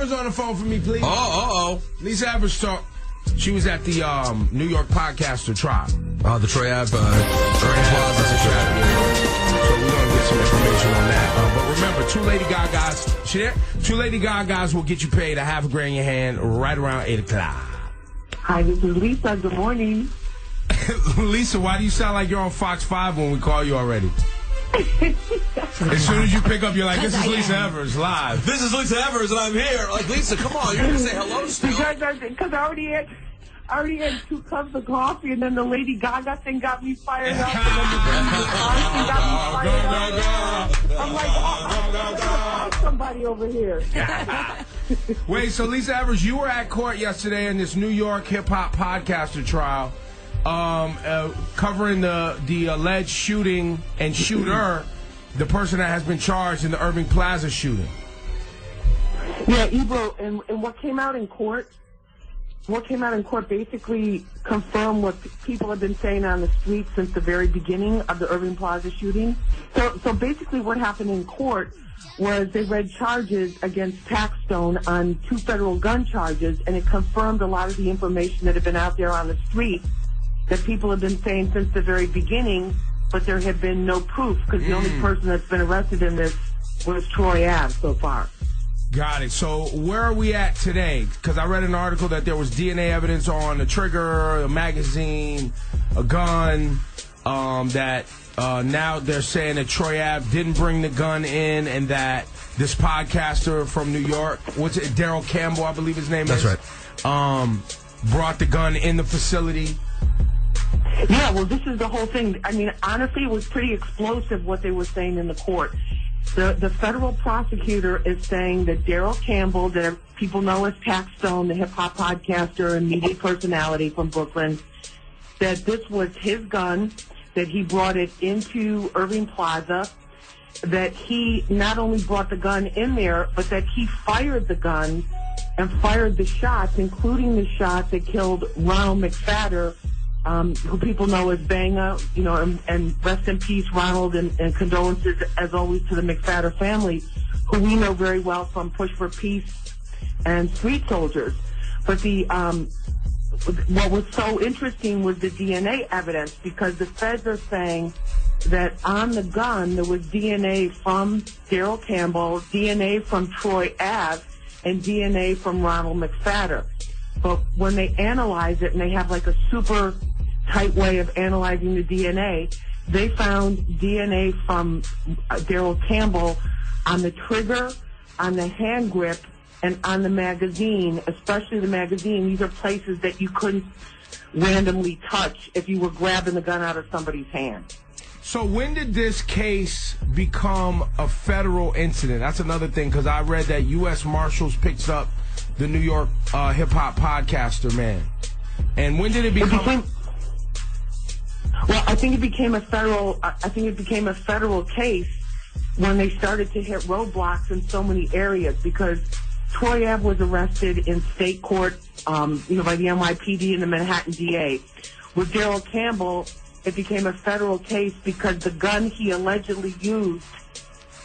Evers on the phone for me, please. Oh. Lisa Evers talk. She was at the New York podcaster trial. The Troy Ave. So we're going to get some information on that. But remember, two Lady Gagas will get you paid $5,000 in your hand right around 8 o'clock. Hi, this is Lisa. Good morning. Lisa, why do you sound like you're on Fox 5 when we call you already? As soon as you pick up, you're like, this is Lisa Evers live. This is Lisa Evers, and I'm here. Like, Lisa, come on. You're going to say hello still. Because I already had 2 cups of coffee, and then the Lady Gaga thing got me fired up. And then the thing got me fired up. I'm like, I'll somebody over here. Wait, so Lisa Evers, you were at court yesterday in this New York hip-hop podcaster trial. Covering the alleged shooting and shooter, the person that has been charged in the Irving Plaza shooting. Yeah, Ebro, and what came out in court basically confirmed what people have been saying on the street since the very beginning of the Irving Plaza shooting. So basically what happened in court was they read charges against Taxstone on 2 federal gun charges, and it confirmed a lot of the information that had been out there on the street that people have been saying since the very beginning, but there had been no proof because the only person that's been arrested in this was Troy Ave so far. Got it. So where are we at today? Because I read an article that there was DNA evidence on a trigger, a magazine, a gun, that now they're saying that Troy Ave didn't bring the gun in, and that this podcaster from New York, Daryl Campbell, I believe his name is. That's right. Brought the gun in the facility. Yeah, well, this is the whole thing. I mean, honestly, it was pretty explosive what they were saying in the court. The federal prosecutor is saying that Daryl Campbell, that people know as Taxstone, the hip-hop podcaster and media personality from Brooklyn, that this was his gun, that he brought it into Irving Plaza, that he not only brought the gun in there, but that he fired the gun and fired the shots, including the shot that killed Ronald McFadder, who people know as Banga, and rest in peace, Ronald, and condolences, as always, to the McFadder family, who we know very well from Push for Peace and Street Soldiers. But what was so interesting was the DNA evidence, because the feds are saying that on the gun there was DNA from Daryl Campbell, DNA from Troy Ave, and DNA from Ronald McFadder. But when they analyze it, and they have like a super tight way of analyzing the DNA, they found DNA from Daryl Campbell on the trigger, on the hand grip, and on the magazine, especially the magazine. These are places that you couldn't randomly touch if you were grabbing the gun out of somebody's hand. So when did this case become a federal incident? That's another thing, because I read that U.S. Marshals picks up the New York hip-hop podcaster, man. And when did it become... Well, I think it became a federal case when they started to hit roadblocks in so many areas, because Troy Ave was arrested in state court, by the NYPD and the Manhattan DA. With Daryl Campbell, it became a federal case because the gun he allegedly used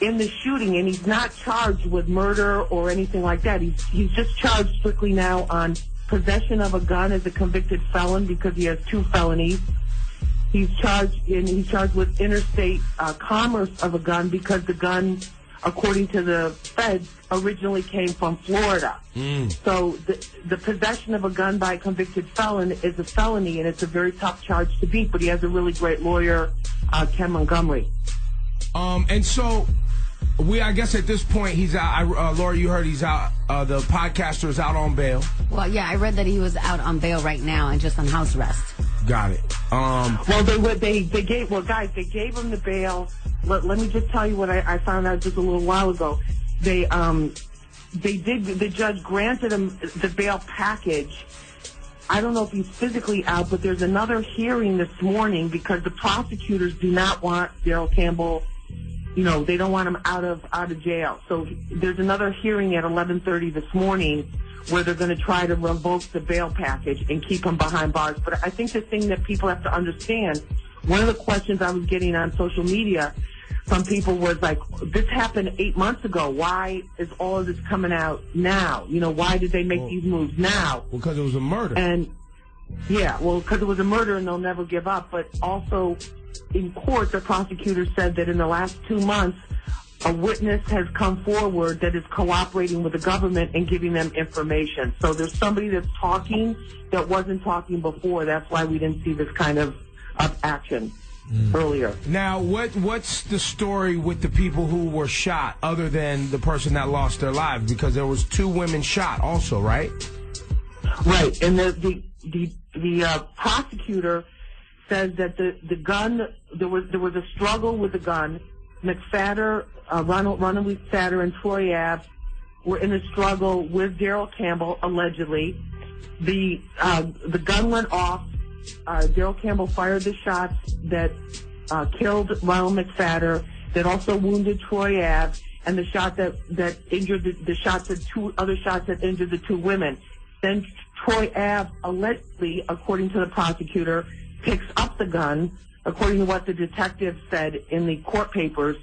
in the shooting, and he's not charged with murder or anything like that. He's just charged strictly now on possession of a gun as a convicted felon because he has 2 felonies. He's charged with interstate commerce of a gun because the gun, according to the feds, originally came from Florida. So the possession of a gun by a convicted felon is a felony, and it's a very tough charge to beat, but he has a really great lawyer, Ken Montgomery. And so I guess at this point he's out. Laura, you heard he's out. The podcaster is out on bail. Well, yeah, I read that he was out on bail right now and just on house arrest. Got it. Well, they gave him the bail. Let me just tell you what I found out just a little while ago. The judge granted him the bail package. I don't know if he's physically out, but there's another hearing this morning because the prosecutors do not want Daryl Campbell. They don't want him out of jail. So there's another hearing at 11:30 this morning where they're going to try to revoke the bail package and keep him behind bars. But I think the thing that people have to understand, one of the questions I was getting on social media some people was like, this happened 8 months ago. Why is all of this coming out now? You know, why did they make these moves now? Well, because it was a murder. And yeah, well, because it was a murder and they'll never give up. But also in court, the prosecutor said that in the last 2 months, a witness has come forward that is cooperating with the government and giving them information. So there's somebody that's talking that wasn't talking before. That's why we didn't see this kind of action earlier. Now, what's the story with the people who were shot other than the person that lost their lives? Because there was 2 women shot also, right? Right. And the prosecutor says that the gun, there was a struggle with the gun. Ronald McFadder and Troy Ave were in a struggle with Daryl Campbell, allegedly. The gun went off. Daryl Campbell fired the shots that killed Ronald McFadder, that also wounded Troy Ave, and the shot that injured the shots that 2 other shots that injured the 2 women. Then Troy Ave, allegedly, according to the prosecutor, picks up the gun. According to what the detective said in the court papers,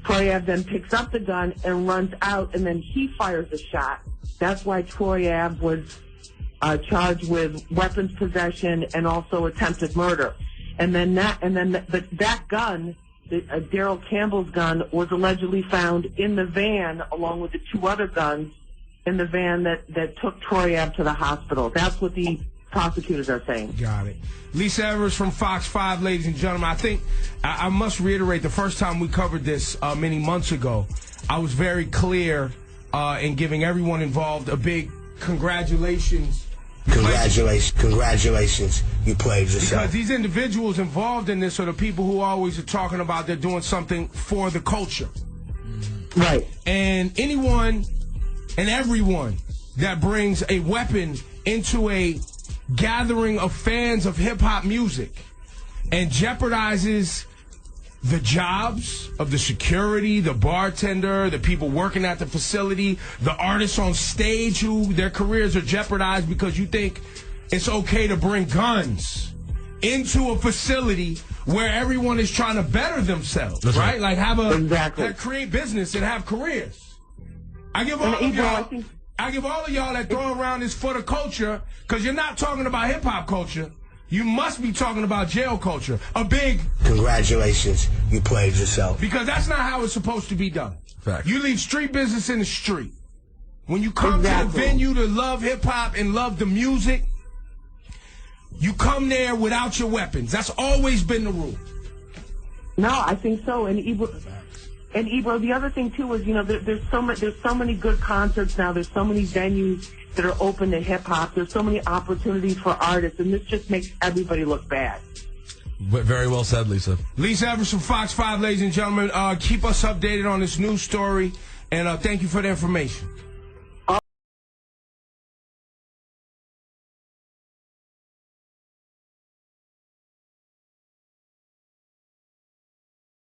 Troy Ave then picks up the gun and runs out, and then he fires a shot. That's why Troy Ave was charged with weapons possession and also attempted murder. And then that gun, Daryl Campbell's gun, was allegedly found in the van along with the 2 other guns in the van that took Troy Ave to the hospital. That's what the prosecutors are saying. Got it. Lisa Evers from Fox 5, ladies and gentlemen. I think I must reiterate, the first time we covered this many months ago, I was very clear in giving everyone involved a big congratulations. Congratulations, you played yourself. Because these individuals involved in this are the people who always are talking about they're doing something for the culture. Right. And anyone and everyone that brings a weapon into a gathering of fans of hip-hop music and jeopardizes the jobs of the security, the bartender, the people working at the facility, the artists on stage who their careers are jeopardized because you think it's okay to bring guns into a facility where everyone is trying to better themselves, right? Like create business and have careers. I give all of y'all that throw around this for the culture, because you're not talking about hip-hop culture. You must be talking about jail culture. A big congratulations, you played yourself. Because that's not how it's supposed to be done. Fact. You leave street business in the street. When you come to a venue to love hip-hop and love the music, you come there without your weapons. That's always been the rule. No, I think so. And Ebro, the other thing too is, you know, there's so many good concerts now. There's so many venues that are open to hip hop. There's so many opportunities for artists, and this just makes everybody look bad. Very well said, Lisa. Lisa Evers from Fox 5, ladies and gentlemen. Keep us updated on this news story, and thank you for the information.